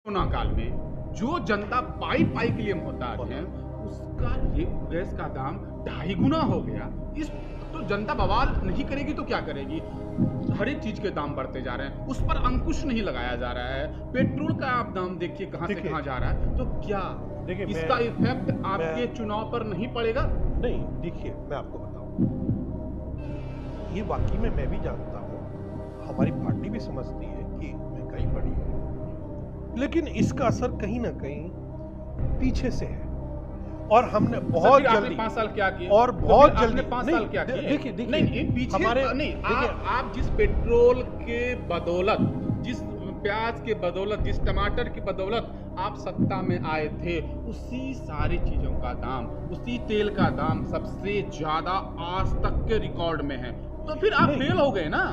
Corona काल में जो जनता पाई पाई के लिए मोहताज है उसका गैस का दाम 2.5 गुना हो गया। इस तो जनता बवाल नहीं करेगी तो क्या करेगी? हर एक चीज के दाम बढ़ते जा रहे हैं, उस पर अंकुश नहीं लगाया जा रहा है। पेट्रोल का आप दाम देखिए कहां से कहां जा रहा है, तो क्या इसका इफेक्ट आपके चुनाव पर नहीं पड़ेगा? नहीं, देखिए मैं आपको बताऊं, ये वाकई में मैं भी जानता हूं, हमारी पार्टी भी समझती है कि महंगाई बढ़ी है, लेकिन इसका असर कहीं ना कहीं पीछे से है। और हमने बहुत जल्दी 5 साल क्या किए और बहुत जल्दी 5 साल क्या किए? देखिए नहीं पीछे हमारे नहीं, आप जिस पेट्रोल के बदौलत, जिस प्याज के बदौलत, जिस टमाटर की बदौलत आप सत्ता में आए थे, उसी सारी चीजों का दाम, उसी तेल का दाम सबसे ज्यादा आज तक के रिकॉर्ड में है। तो फिर आप फेल हो गए ना।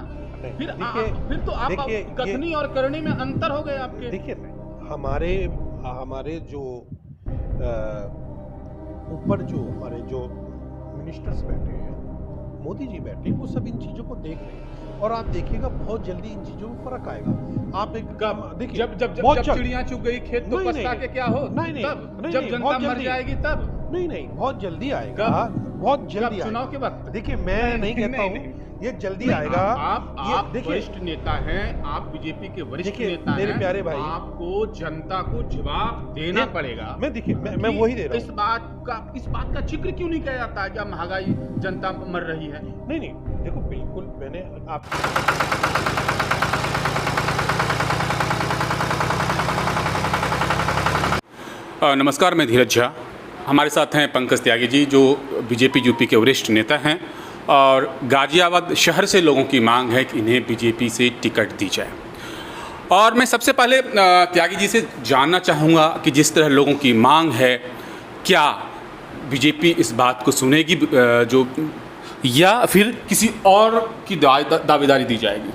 फिर तो आप कथनी और करनी में अंतर हो गए आपके। देखिए हमारे जो ऊपर जो हमारे जो मिनिस्टर्स बैठे हैं, मोदी जी बैठे हैं, वो सब इन चीजों को देख रहे हैं और आप देखिएगा बहुत जल्दी इन चीजों में फर्क आएगा। आप एक देखिए जब चिड़िया चुग गई खेत तो पछता के क्या हो? नहीं, जब जनता मर जाएगी तब? नहीं, बहुत जल्दी आएगा, बहुत जल्दी चुनाव के वक्त। देखिए मैं नहीं कहता हूँ ये जल्दी आएगा। आप वरिष्ठ नेता हैं, आप बीजेपी के वरिष्ठ नेता हैं, मेरे प्यारे भाई, आपको जनता को जवाब देना पड़ेगा। मैं वही दे रहा हूँ। इस बात का जिक्र क्यों नहीं किया जाता है कि महंगाई जनता मर रही है? नहीं, देखो बिल्कुल मैंने आप नमस्कार, मैं धीरज झा। हमारे साथ हैं पंकज त्यागी जी, जो बीजेपी यूपी के वरिष्ठ नेता हैं, और गाजियाबाद शहर से लोगों की मांग है कि इन्हें बीजेपी से टिकट दी जाए। और मैं सबसे पहले त्यागी जी से जानना चाहूँगा कि जिस तरह लोगों की मांग है, क्या बीजेपी इस बात को सुनेगी जो, या फिर किसी और की दावेदारी दी जाएगी?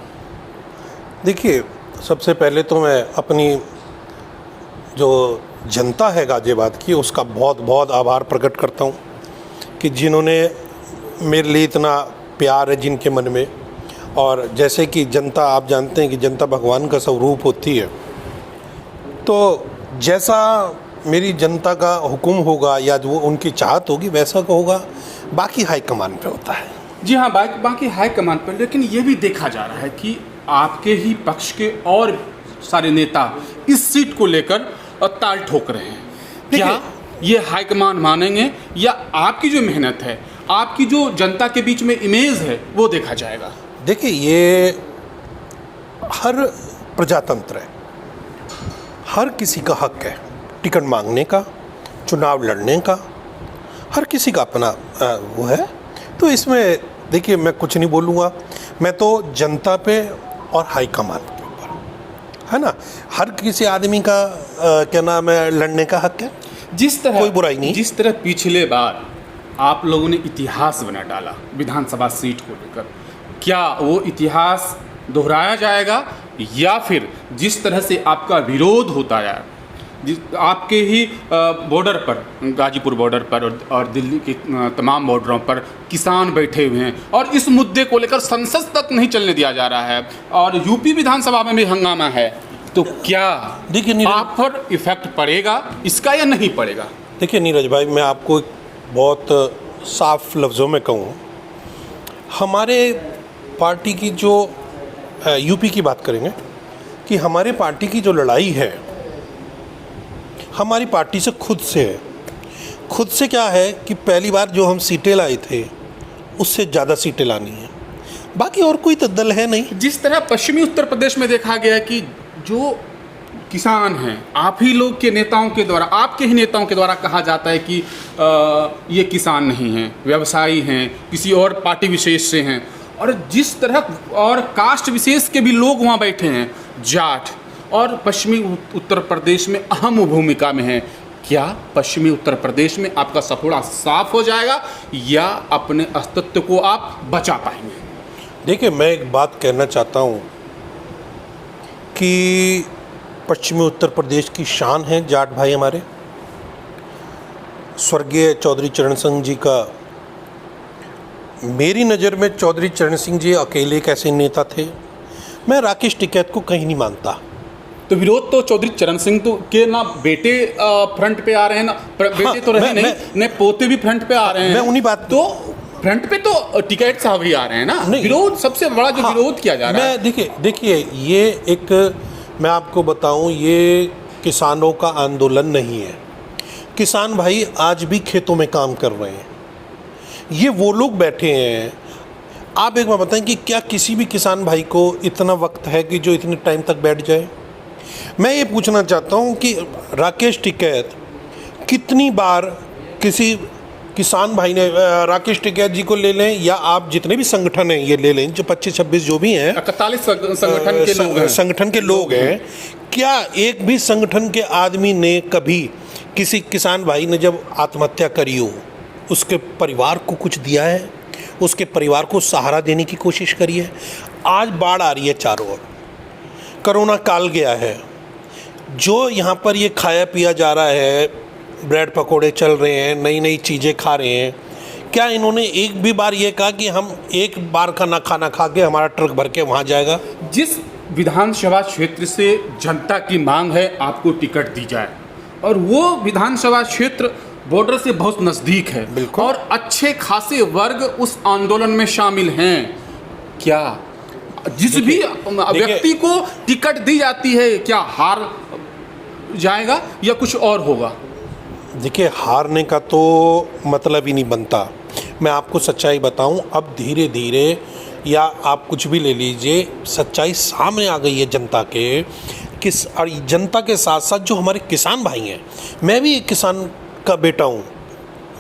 देखिए, सबसे पहले तो मैं अपनी जो जनता है गाजियाबाद की, उसका बहुत बहुत आभार प्रकट करता हूँ कि जिन्होंने मेरे लिए इतना प्यार है जिनके मन में। और जैसे कि जनता, आप जानते हैं कि जनता भगवान का स्वरूप होती है, तो जैसा मेरी जनता का हुक्म होगा या जो उनकी चाहत होगी वैसा का होगा। बाकी हाईकमान पे होता है। जी हाँ, बाकी हाईकमान पर। लेकिन ये भी देखा जा रहा है कि आपके ही पक्ष के और सारे नेता इस सीट को लेकर ताल ठोक रहे हैं। क्या ये हाईकमान मानेंगे, या आपकी जो मेहनत है, आपकी जो जनता के बीच में इमेज है, वो देखा जाएगा? देखिए, ये हर प्रजातंत्र है, हर किसी का हक है टिकट मांगने का, चुनाव लड़ने का, हर किसी का अपना वो है। तो इसमें देखिए मैं कुछ नहीं बोलूँगा, मैं तो जनता पे और हाईकमान के ऊपर, है ना। हर किसी आदमी का क्या नाम है, लड़ने का हक है। जिस तरह, कोई बुराई नहीं। जिस तरह पिछले बार आप लोगों ने इतिहास बना डाला विधानसभा सीट को लेकर, क्या वो इतिहास दोहराया जाएगा, या फिर जिस तरह से आपका विरोध होता है, आपके ही बॉर्डर पर, गाजीपुर बॉर्डर पर और दिल्ली के तमाम बॉर्डरों पर किसान बैठे हुए हैं और इस मुद्दे को लेकर संसद तक नहीं चलने दिया जा रहा है, और यूपी विधानसभा में भी हंगामा है, तो क्या देखिए आप पर इफेक्ट पड़ेगा इसका या नहीं पड़ेगा? देखिए नीरज भाई, मैं आपको बहुत साफ लफ्ज़ों में कहूँ, हमारे पार्टी की जो यूपी की बात करेंगे कि हमारे पार्टी की जो लड़ाई है, हमारी पार्टी से खुद से है। खुद से क्या है कि पहली बार जो हम सीटें लाए थे उससे ज़्यादा सीटें लानी है, बाकी और कोई तो दल है नहीं। जिस तरह पश्चिमी उत्तर प्रदेश में देखा गया कि जो किसान हैं, आप ही लोग के नेताओं के द्वारा, आपके ही नेताओं के द्वारा कहा जाता है कि ये किसान नहीं हैं, व्यवसायी हैं, किसी और पार्टी विशेष से हैं, और जिस तरह और कास्ट विशेष के भी लोग वहाँ बैठे हैं, जाट, और पश्चिमी उत्तर प्रदेश में अहम भूमिका में है। क्या पश्चिमी उत्तर प्रदेश में आपका सफोड़ा साफ हो जाएगा, या अपने अस्तित्व को आप बचा पाएंगे? देखिए, मैं एक बात कहना चाहता हूँ कि पश्चिमी उत्तर प्रदेश की शान है जाट भाई हमारे। स्वर्गीय चौधरी चरण सिंह जी का, मेरी नज़र में चौधरी चरण सिंह जी अकेले कैसे नेता थे। मैं राकेश टिकैत को कहीं नहीं मानता, तो विरोध तो चौधरी चरण सिंह तो के ना बेटे फ्रंट पे आ रहे हैं ना बेटे तो रहे नहीं ने पोते भी फ्रंट पे आ रहे हैं। मैं उन्हीं बात तो फ्रंट पे तो टिकैत साहब ही आ रहे हैं ना। विरोध सबसे बड़ा जो विरोध किया जा रहा है। देखिए ये एक, मैं आपको बताऊं, ये किसानों का आंदोलन नहीं है। किसान भाई आज भी खेतों में काम कर रहे हैं। ये वो लोग बैठे हैं। आप एक बार बताएं कि क्या किसी भी किसान भाई को इतना वक्त है कि जो इतने टाइम तक बैठ जाए? मैं ये पूछना चाहता हूँ कि राकेश टिकैत कितनी बार किसी किसान भाई ने, राकेश टिकैत जी को ले लें या आप जितने भी संगठन हैं ये ले लें, जो 25-26 जो भी हैं, 41 संगठन के लोग हैं, क्या एक भी संगठन के आदमी ने कभी किसी किसान भाई ने जब आत्महत्या करी हो उसके परिवार को कुछ दिया है? उसके परिवार को सहारा देने की कोशिश करी है? आज बाढ़ आ रही है चारों ओर, कोरोना काल गया है, जो यहाँ पर ये खाया पिया जा रहा है, ब्रेड पकोड़े चल रहे हैं, नई नई चीज़ें खा रहे हैं, क्या इन्होंने एक भी बार ये कहा कि हम एक बार का ना खाना खा के हमारा ट्रक भर के वहाँ जाएगा? जिस विधानसभा क्षेत्र से जनता की मांग है आपको टिकट दी जाए, और वो विधानसभा क्षेत्र बॉर्डर से बहुत नज़दीक है, बिल्कुल, और अच्छे खासे वर्ग उस आंदोलन में शामिल हैं, क्या जिस भी व्यक्ति को टिकट दी जाती है क्या हार जाएगा या कुछ और होगा? देखिए, हारने का तो मतलब ही नहीं बनता। मैं आपको सच्चाई बताऊं, अब धीरे धीरे, या आप कुछ भी ले लीजिए, सच्चाई सामने आ गई है जनता के। और जनता के साथ साथ जो हमारे किसान भाई हैं, मैं भी एक किसान का बेटा हूँ,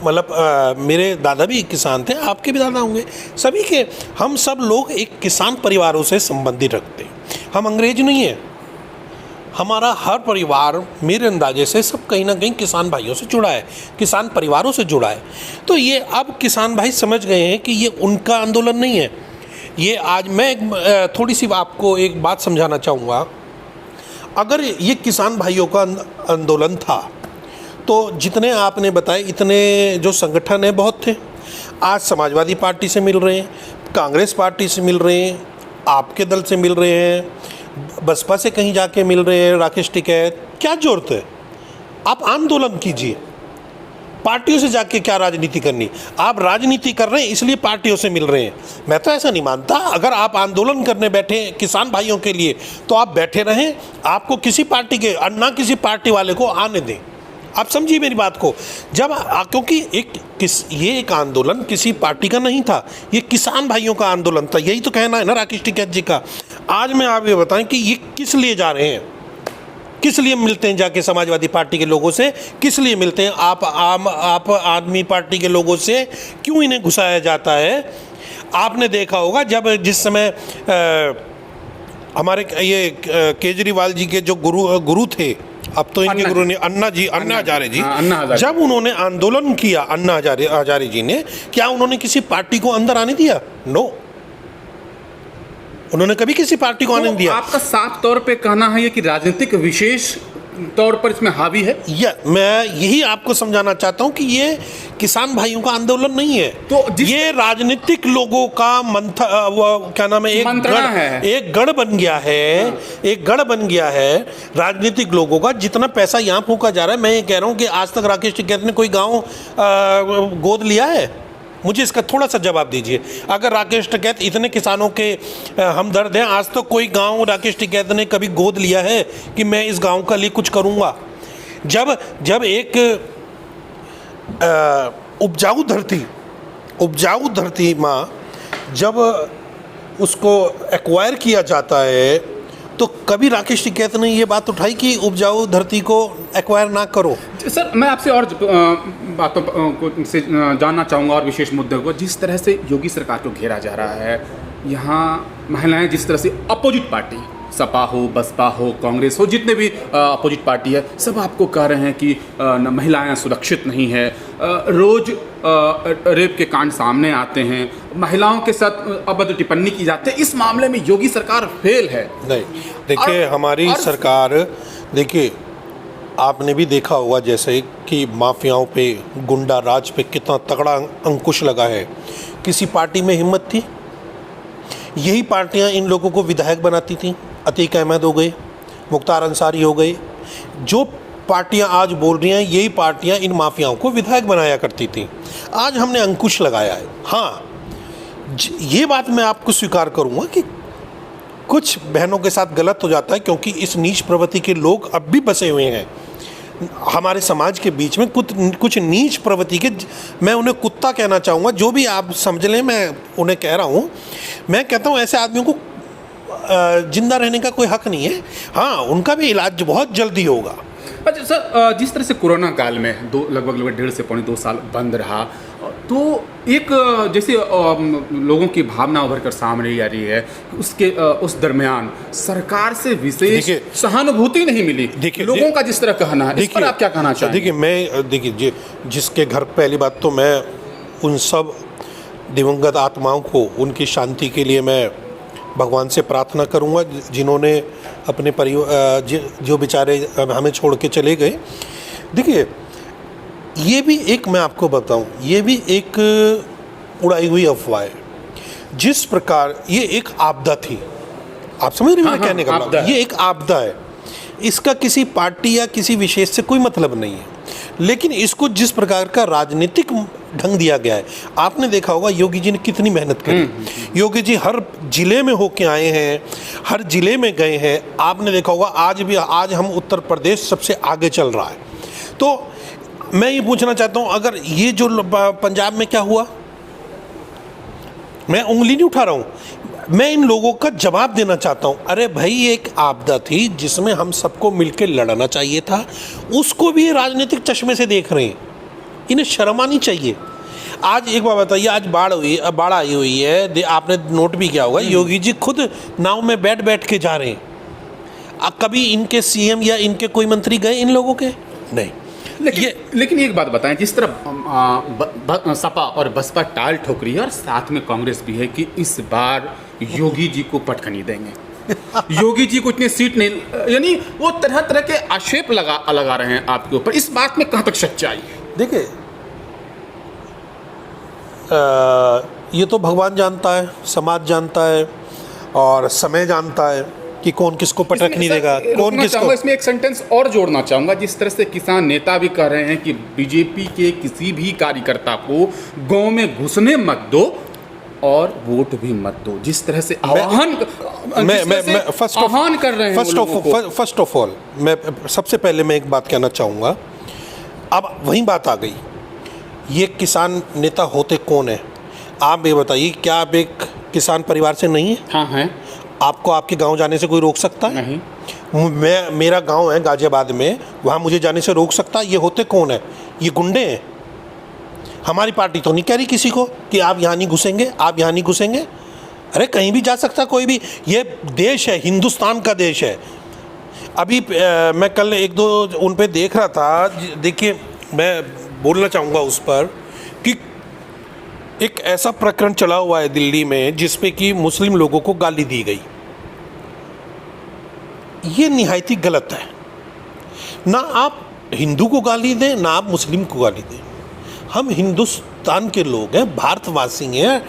मतलब मेरे दादा भी एक किसान थे, आपके भी दादा होंगे, सभी के, हम सब लोग एक किसान परिवारों से संबंधित रखते हैं। हम अंग्रेज नहीं हैं। हमारा हर परिवार मेरे अंदाजे से सब कहीं ना कहीं किसान भाइयों से जुड़ा है, किसान परिवारों से जुड़ा है। तो ये अब किसान भाई समझ गए हैं कि ये उनका आंदोलन नहीं है। ये आज मैं थोड़ी सी आपको एक बात समझाना चाहूँगा। अगर ये किसान भाइयों का आंदोलन था तो जितने आपने बताए इतने जो संगठन हैं बहुत थे। आज समाजवादी पार्टी से मिल रहे हैं, कांग्रेस पार्टी से मिल रहे हैं, आपके दल से मिल रहे हैं, बसपा से कहीं जाके मिल रहे हैं राकेश टिकैत। क्या जरूरत है? आप आंदोलन कीजिए। पार्टियों से जाके क्या राजनीति करनी? आप राजनीति कर रहे हैं इसलिए पार्टियों से मिल रहे हैं। मैं तो ऐसा नहीं मानता। अगर आप आंदोलन करने बैठे किसान भाइयों के लिए तो आप बैठे रहें, आपको किसी पार्टी के ना किसी पार्टी वाले को आने दें। आप समझिए मेरी बात को। जब क्योंकि ये एक आंदोलन किसी पार्टी का नहीं था, ये किसान भाइयों का आंदोलन था। यही तो कहना है ना राकेश टिकैत जी का। आज मैं आप ये बताएं कि ये किस लिए जा रहे हैं, किस लिए मिलते हैं जाके समाजवादी पार्टी के लोगों से, किस लिए मिलते हैं आप आदमी पार्टी के लोगों से? क्यों इन्हें घुसाया जाता है? आपने देखा होगा जब जिस समय हमारे ये केजरीवाल जी के जो गुरु थे, अब तो इनके गुरु ने अन्ना हजारे जी, जब उन्होंने आंदोलन किया, अन्ना हजारे जी ने, क्या उन्होंने किसी पार्टी को अंदर आने दिया? नो, उन्होंने कभी किसी पार्टी को आने नहीं दिया। आपका साफ तौर पे कहना है ये कि राजनीतिक विशेष तौर पर इसमें हावी है। मैं यही आपको समझाना चाहता हूं कि ये किसान भाइयों का आंदोलन नहीं है। तो ये राजनीतिक लोगों का क्या नाम है, एक गढ़ बन गया है। एक गढ़ बन गया है राजनीतिक लोगों का। जितना पैसा यहाँ फूका जा रहा है, मैं ये कह रहा हूँ कि आज तक राकेश टिकैत ने कोई गाँव गोद लिया है? मुझे इसका थोड़ा सा जवाब दीजिए। अगर राकेश टिकैत इतने किसानों के हमदर्द हैं, आज तो कोई गांव राकेश टिकैत ने कभी गोद लिया है कि मैं इस गांव का लिए कुछ करूंगा? जब एक उपजाऊ धरती माँ जब उसको एक्वायर किया जाता है, तो कभी राकेश टिकैत ने ये बात उठाई कि उपजाऊ धरती को एक्वायर ना करो? सर, मैं आपसे और बातों को से जानना चाहूँगा, और विशेष मुद्दे को। जिस तरह से योगी सरकार को घेरा जा रहा है, यहाँ महिलाएं जिस तरह से अपोजिट पार्टी, सपा हो, बसपा हो, कांग्रेस हो, जितने भी अपोजिट पार्टी है, सब आपको कह रहे हैं कि महिलाएं सुरक्षित नहीं है। रोज़ रेप के कांड सामने आते हैं, महिलाओं के साथ अभद्र टिप्पणी की जाती है। इस मामले में योगी सरकार फेल है। नहीं, देखिए हमारी सरकार, देखिए आपने भी देखा होगा जैसे कि माफियाओं पे, गुंडा राज पे कितना तगड़ा अंकुश लगा है। किसी पार्टी में हिम्मत थी? यही पार्टियां इन लोगों को विधायक बनाती थीं। अतीक अहमद हो गए, मुख्तार अंसारी हो गए, जो पार्टियां आज बोल रही हैं यही पार्टियां इन माफियाओं को विधायक बनाया करती थी। आज हमने अंकुश लगाया है। हाँ, ये बात मैं आपको स्वीकार करूंगा कि कुछ बहनों के साथ गलत हो जाता है, क्योंकि इस नीच प्रवृत्ति के लोग अब भी बसे हुए हैं हमारे समाज के बीच में। कुछ नीच प्रवृत्ति के, मैं उन्हें कुत्ता कहना चाहूँगा, जो भी आप समझ लें, मैं उन्हें कह रहा हूँ। मैं कहता हूँ ऐसे आदमियों को जिंदा रहने का कोई हक नहीं है। हाँ, उनका भी इलाज बहुत जल्दी होगा। अच्छा सर, जिस तरह से कोरोना काल में लगभग 1.5 से पौने 2 साल बंद रहा, तो एक जैसे लोगों की भावना उभर कर सामने आ रही है, उस दरमियान सरकार से विशेष सहानुभूति नहीं मिली लोगों का जिस तरह कहना है, इस पर आप क्या कहना चाहेंगे? देखिए, जिसके घर, पहली बात तो मैं उन सब दिवंगत आत्माओं को, उनकी शांति के लिए मैं भगवान से प्रार्थना करूंगा, जिन्होंने अपने परिवार, जो बेचारे हमें छोड़ के चले गए। देखिए, ये भी एक, मैं आपको बताऊं, ये भी एक उड़ाई हुई अफवाह है। जिस प्रकार ये एक आपदा थी, आप समझ रहे हैं मेरा कहने का मतलब? ये एक आपदा है, इसका किसी पार्टी या किसी विशेष से कोई मतलब नहीं है, लेकिन इसको जिस प्रकार का राजनीतिक ढंग दिया गया है, आपने देखा होगा योगी जी ने कितनी मेहनत करी। योगी जी हर जिले में होके आए हैं, हर जिले में गए हैं। आपने देखा होगा आज हम उत्तर प्रदेश सबसे आगे चल रहा है। तो मैं ये पूछना चाहता हूँ, अगर ये जो पंजाब में क्या हुआ, मैं उंगली नहीं उठा रहा हूँ, मैं इन लोगों का जवाब देना चाहता हूँ। अरे भाई, ये एक आपदा थी जिसमें हम सबको मिलकर लड़ना चाहिए था, उसको भी राजनीतिक चश्मे से देख रहे हैं। इन्हें शर्म आनी चाहिए। आज एक बात बताइए, आज बाढ़ आई हुई है, आपने नोट भी किया होगा, योगी जी खुद नाव में बैठ के जा रहे हैं। कभी इनके सीएम या इनके कोई मंत्री गए इन लोगों के? नहीं। लेकिन एक बात बताएं, जिस तरह सपा और बसपा टाल ठोक रही है, और साथ में कांग्रेस भी है कि इस बार योगी जी को पटक नहीं देंगे, योगी जी को इतनी सीट नहीं, यानी वो तरह तरह के आक्षेप लगा रहे हैं आपके ऊपर। इस बात में कहाँ तक सच्चाई है? देखिए, ये तो भगवान जानता है, समाज जानता है, और समय जानता है कि कौन किसको पटक नहीं देगा, कौन किसको। इसमें एक सेंटेंस और जोड़ना चाहूँगा। जिस तरह से किसान नेता भी कह रहे हैं कि बीजेपी के किसी भी कार्यकर्ता को गांव में घुसने मत दो और वोट भी मत दो, जिस तरह से आह्वान कर रहे हैं। फर्स्ट ऑफ ऑल, मैं सबसे पहले मैं एक बात कहना चाहूँगा। अब वही बात आ गई, ये किसान नेता होते कौन है? आप ये बताइए, क्या आप एक किसान परिवार से नहीं है? हाँ हैं। आपको आपके गांव जाने से कोई रोक सकता है? नहीं। मेरा गांव है गाजियाबाद में, वहाँ मुझे जाने से रोक सकता है? ये होते कौन है? ये गुंडे हैं। हमारी पार्टी तो नहीं कह रही किसी को कि आप यहाँ नहीं घुसेंगे, आप यहाँ नहीं घुसेंगे। अरे कहीं भी जा सकता कोई भी, ये देश है, हिंदुस्तान का देश है। अभी मैं कल एक दो उन पे देख रहा था। देखिए, मैं बोलना चाहूँगा उस पर कि एक ऐसा प्रकरण चला हुआ है दिल्ली में जिसपे कि मुस्लिम लोगों को गाली दी गई। ये निहायत ही गलत है। ना आप हिंदू को गाली दें, ना आप मुस्लिम को गाली दें। हम हिंदुस्तान के लोग हैं, भारतवासी हैं।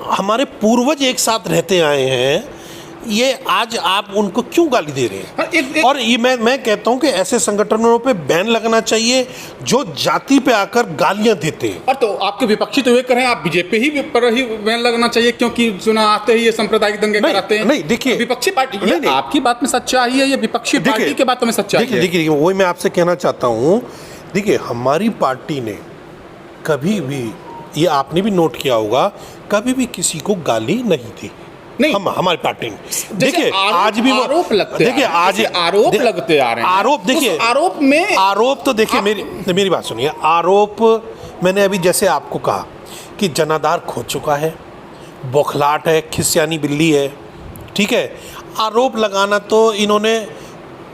हमारे पूर्वज एक साथ रहते आए हैं। ये आज आप उनको क्यों गाली दे रहे हैं? और ये मैं कहता हूं कि ऐसे संगठनों पे बैन लगना चाहिए जो जाति पे आकर गालियां देते हैं। और तो आपके विपक्षी तो ये करें, आप बीजेपी ही पर ही बैन लगना चाहिए, क्योंकि चुनाव आते ही ये सांप्रदायिक दंगे कराते हैं। नहीं, देखिए, विपक्षी पार्टी, आपकी बात में सच्चाई है, ये विपक्षी पार्टी के बातों में सच्चाई है। देखिए, वही मैं आपसे कहना चाहता हूँ। देखिए, हमारी पार्टी ने कभी भी, ये आपने भी नोट किया होगा, कभी भी किसी को गाली नहीं दी। नहीं, हमारी पार्टी में देखिए आज भी आरोप लगते, देखिए आज आरोप लगते आ रहे हैं। आरोप देखिए, आरोप तो देखिए, मेरी बात सुनिए। आरोप मैंने अभी जैसे आपको कहा कि जनाधार खो चुका है, बौखलाहट है, खिसियानी बिल्ली है, ठीक है। आरोप लगाना तो इन्होंने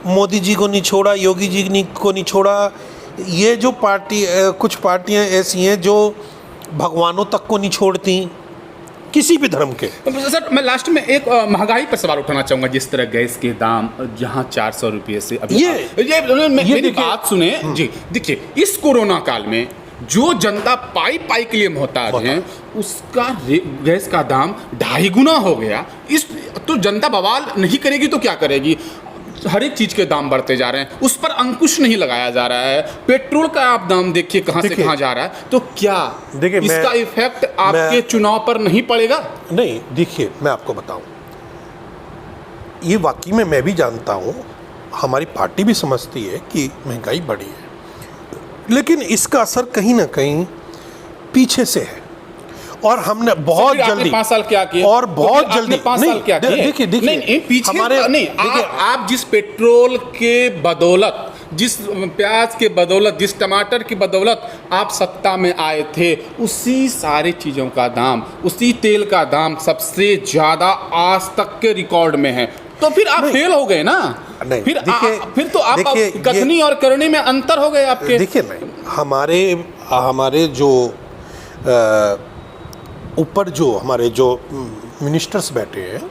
मोदी जी को नहीं छोड़ा, योगी जी को नहीं छोड़ा। ये जो कुछ पार्टियां ऐसी हैं जो भगवानों तक को नहीं छोड़ती किसी भी धर्म के। सर, मैं लास्ट में एक महंगाई पर सवाल उठाना चाहूँगा। जिस तरह गैस के दाम जहाँ 400 रुपये से अभी, मेरी बात सुने जी। देखिए, इस कोरोना काल में जो जनता पाई पाई के लिए मोहताज है उसका गैस का दाम 2.5 गुना हो गया। इस तो जनता बवाल नहीं करेगी तो क्या करेगी? हर एक चीज के दाम बढ़ते जा रहे हैं, उस पर अंकुश नहीं लगाया जा रहा है। पेट्रोल का आप दाम देखिए कहां से कहां जा रहा है, तो क्या देखिए इसका इफेक्ट आपके चुनाव पर नहीं पड़ेगा? नहीं, देखिए मैं आपको बताऊं, ये वाकई में मैं भी जानता हूं, हमारी पार्टी भी समझती है कि महंगाई बढ़ी है, लेकिन इसका असर कहीं ना कहीं पीछे से है। और हमने बहुत जल्दी 5 साल क्या किए, और बहुत जल्दी 5 साल क्या किए? देखिए नहीं, पीछे हमारे नहीं, आप जिस पेट्रोल के बदौलत, जिस प्याज के बदौलत, जिस टमाटर की बदौलत आप सत्ता में आए थे, उसी सारी चीज़ों का दाम, उसी तेल का दाम सबसे ज़्यादा आज तक के रिकॉर्ड में है। तो फिर आप फेल हो गए ना। नहीं, फिर तो आप कथनी और करनी में अंतर हो गए आपके। देखिए नहीं, हमारे जो ऊपर जो हमारे जो मिनिस्टर्स बैठे हैं,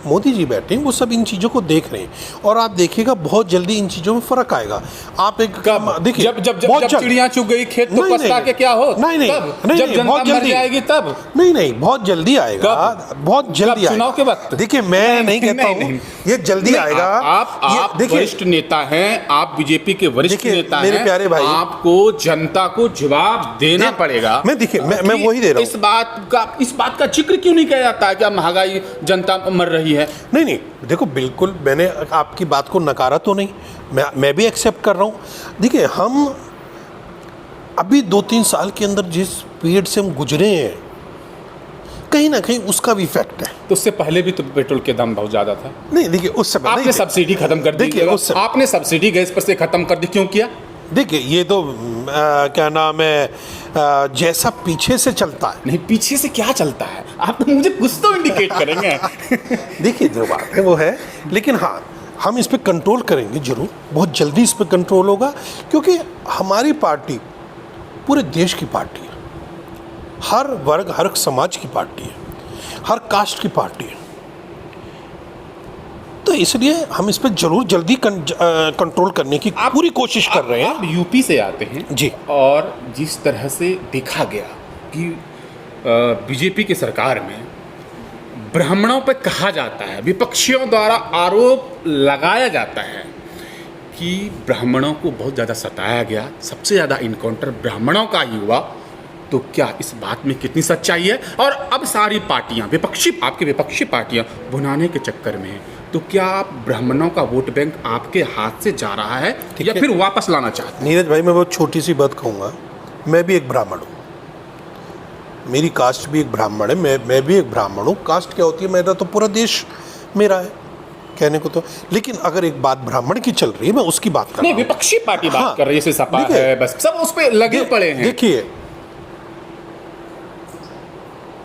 मोदी जी बैठे हैं, वो सब इन चीज़ों को देख रहे हैं और आप देखिएगा बहुत जल्दी इन चीज़ों में फ़र्क आएगा। आप एक देखिए जब चिड़िया चुग गई खेत तो पछता के क्या हो? नहीं, जब जनता मर जाएगी तब? नहीं, बहुत जल्दी आएगा, बहुत जल्दी आएगा चुनाव के वक्त। देखिए मैं नहीं कहता हूँ ये जल्दी आएगा। आप वरिष्ठ नेता हैं, आप बीजेपी के वरिष्ठ नेता हैं, मेरे प्यारे भाई, आपको जनता को जवाब देना पड़ेगा। मैं वही दे रहा हूँ। इस बात का जिक्र क्यों नहीं किया जाता है कि महंगाई जनता मर रही है? नहीं, देखो बिल्कुल मैंने आपकी बात को नकारा तो नहीं, मैं भी एक्सेप्ट कर रहा हूँ। देखिए हम अभी 2-3 साल के अंदर जिस पीरियड से हम गुजरे हैं, कहीं ना कहीं उसका भी इफेक्ट है। तो उससे पहले भी तो पेट्रोल के दाम बहुत ज़्यादा था। नहीं देखिए, उससे आपने सब्सिडी खत्म कर दी। आपने सब्सिडी गैस पर से खत्म कर दी, क्यों किया? देखिए ये तो क्या नाम है, जैसा पीछे से चलता है। नहीं, पीछे से क्या चलता है? आप तो मुझे कुछ तो इंडिकेट करेंगे। देखिए जो बात है वो है, लेकिन हाँ हम इस पे कंट्रोल करेंगे ज़रूर, बहुत जल्दी इस पे कंट्रोल होगा, क्योंकि हमारी पार्टी पूरे देश की पार्टी है, हर वर्ग हर समाज की पार्टी है, हर कास्ट की पार्टी है। तो इसलिए हम इस पर जरूर जल्दी कंट्रोल करने की पूरी कोशिश कर रहे हैं। आप यूपी से आते हैं जी, और जिस तरह से देखा गया कि बीजेपी की सरकार में ब्राह्मणों पर कहा जाता है, विपक्षियों द्वारा आरोप लगाया जाता है कि ब्राह्मणों को बहुत ज़्यादा सताया गया, सबसे ज़्यादा इनकाउंटर ब्राह्मणों का ही हुआ, तो क्या इस बात में कितनी सच्चाई है? और अब सारी पार्टियां आपकी विपक्षी पार्टियां भुनाने के चक्कर में हैं, तो क्या आप ब्राह्मणों का वोट बैंक आपके हाथ से जा रहा है या फिर वापस लाना चाहते हैं? नीरज भाई मैं बहुत छोटी सी बात कहूँगा, मैं भी एक ब्राह्मण हूँ, मेरी कास्ट भी एक ब्राह्मण है, मैं भी एक ब्राह्मण हूँ। कास्ट क्या होती है, मेरा तो पूरा देश मेरा है कहने को तो, लेकिन अगर एक बात ब्राह्मण की चल रही है मैं उसकी बात कर रहा हूँ। विपक्षी पार्टी बात कर रही है, जैसे सपा है, बस सब उस पर लगे पड़े हैं। देखिए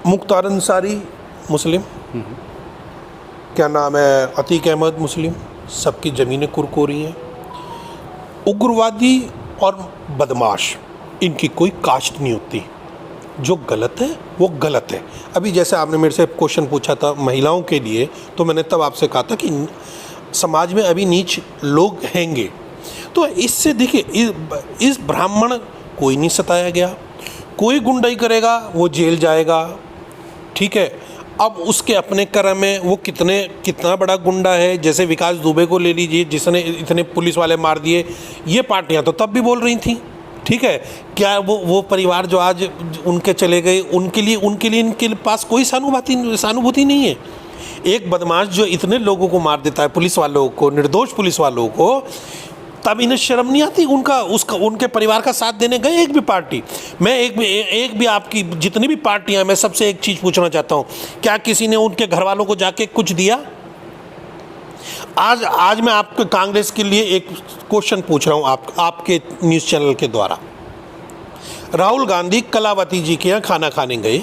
मुख्तार अंसारी मुस्लिम, क्या नाम है, अतीक अहमद मुस्लिम, सबकी ज़मीनें कुरकोरी हैं। उग्रवादी और बदमाश इनकी कोई कास्ट नहीं होती, जो गलत है वो गलत है। अभी जैसे आपने मेरे से क्वेश्चन पूछा था महिलाओं के लिए, तो मैंने तब आपसे कहा था कि समाज में अभी नीच लोग हैंगे, तो इससे देखिए इस ब्राह्मण कोई नहीं सताया गया, कोई गुंडाई करेगा वो जेल जाएगा, ठीक है। अब उसके अपने कर्म में वो कितना बड़ा गुंडा है, जैसे विकास दुबे को ले लीजिए जिसने इतने पुलिस वाले मार दिए, ये पार्टियां तो तब भी बोल रही थी, ठीक है। क्या वो परिवार जो आज उनके चले गए, उनके लिए इनके पास कोई सहानुभूति नहीं है। एक बदमाश जो इतने लोगों को मार देता है, पुलिस वालों को, निर्दोष पुलिस वालों को, तब इन्हें शर्म नहीं आती उनके परिवार का साथ देने गए एक भी पार्टी? मैं एक भी आपकी जितनी भी पार्टियां, मैं सबसे एक चीज़ पूछना चाहता हूं, क्या किसी ने उनके घर वालों को जाके कुछ दिया? आज मैं आपको कांग्रेस के लिए एक क्वेश्चन पूछ रहा हूं आपके न्यूज़ चैनल के द्वारा। राहुल गांधी कलावती जी के यहाँ खाना खाने गए,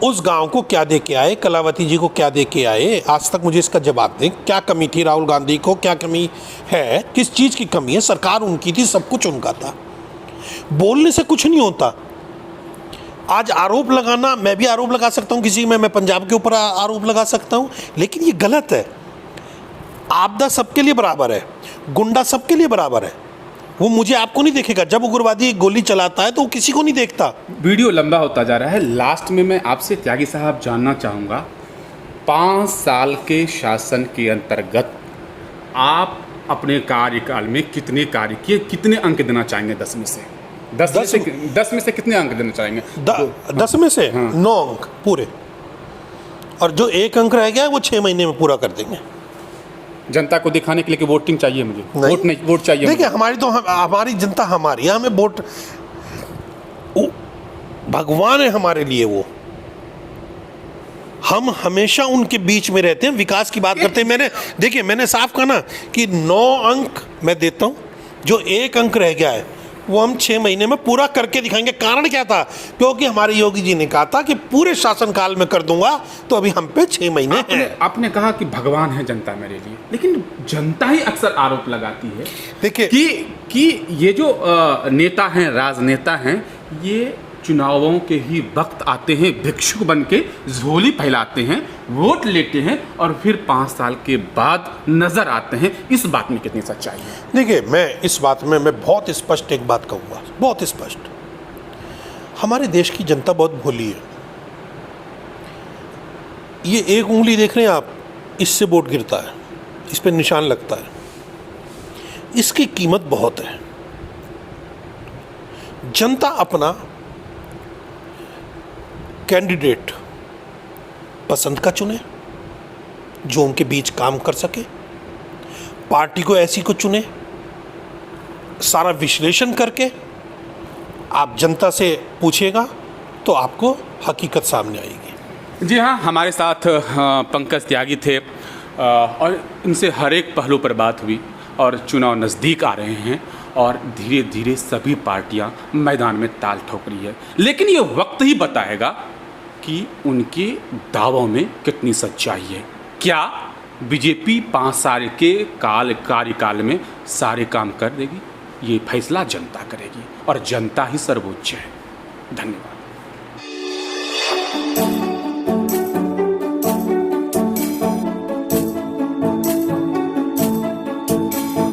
उस गांव को क्या दे के आए, कलावती जी को क्या दे के आए? आज तक मुझे इसका जवाब दें। क्या कमी थी राहुल गांधी को, क्या कमी है, किस चीज़ की कमी है? सरकार उनकी थी, सब कुछ उनका था, बोलने से कुछ नहीं होता। आज आरोप लगाना, मैं भी आरोप लगा सकता हूँ किसी में, मैं पंजाब के ऊपर आरोप लगा सकता हूँ, लेकिन ये गलत है। आपदा सबके लिए बराबर है, गुंडा सबके लिए बराबर है, वो मुझे आपको नहीं देखेगा। जब उग्रवादी गोली चलाता है तो वो किसी को नहीं देखता। वीडियो लंबा होता जा रहा है। लास्ट में मैं आपसे त्यागी साहब जानना चाहूँगा, 5 साल के शासन के अंतर्गत आप अपने कार्यकाल में कितने कार्य किए, कितने अंक देना चाहेंगे 10 में से? 10 में से कितने अंक देना चाहेंगे? 10 में से 9 अंक पूरे, और जो 1 अंक रह गया है वो 6 महीने में पूरा कर देंगे। जनता को दिखाने के लिए कि वोटिंग चाहिए मुझे, वोट नहीं, वोट चाहिए। देखिए हमारी जनता हमारी, हमें वोट भगवान है हमारे लिए। वो हम हमेशा उनके बीच में रहते हैं, विकास की बात करते हैं। मैंने साफ कहा ना कि 9 अंक मैं देता हूं, जो 1 अंक रह गया है वो हम 6 महीने में पूरा करके दिखाएंगे। कारण क्या था? क्योंकि हमारे योगी जी ने कहा था कि पूरे शासनकाल में कर दूंगा, तो अभी हम पे 6 महीने हैं। आपने कहा कि भगवान है जनता मेरे लिए, लेकिन जनता ही अक्सर आरोप लगाती है देखिए कि ये जो नेता हैं, राजनेता हैं, ये चुनावों के ही वक्त आते हैं, भिक्षुक बन के झोली फैलाते हैं, वोट लेते हैं और फिर 5 साल के बाद नजर आते हैं। इस बात में कितनी सच्चाई है? देखिए, मैं इस बात में मैं बहुत स्पष्ट एक बात कहूँगा, बहुत स्पष्ट। हमारे देश की जनता बहुत भोली है। ये एक उंगली देख रहे हैं आप, इससे वोट गिरता है, इस पे निशान लगता है। इसकी कीमत बहुत है। जनता अपना कैंडिडेट पसंद का चुने जो उनके बीच काम कर सके, पार्टी को ऐसी को चुने। सारा विश्लेषण करके आप जनता से पूछेगा तो आपको हकीकत सामने आएगी। जी हाँ, हमारे साथ पंकज त्यागी थे और इनसे हर एक पहलू पर बात हुई और चुनाव नज़दीक आ रहे हैं और धीरे धीरे सभी पार्टियां मैदान में ताल ठोक रही है। लेकिन ये वक्त ही बताएगा कि उनके दावों में कितनी सच्चाई है। क्या बीजेपी 5 साल के कार्यकाल में सारे काम कर देगी? ये फैसला जनता करेगी और जनता ही सर्वोच्च है। धन्यवाद।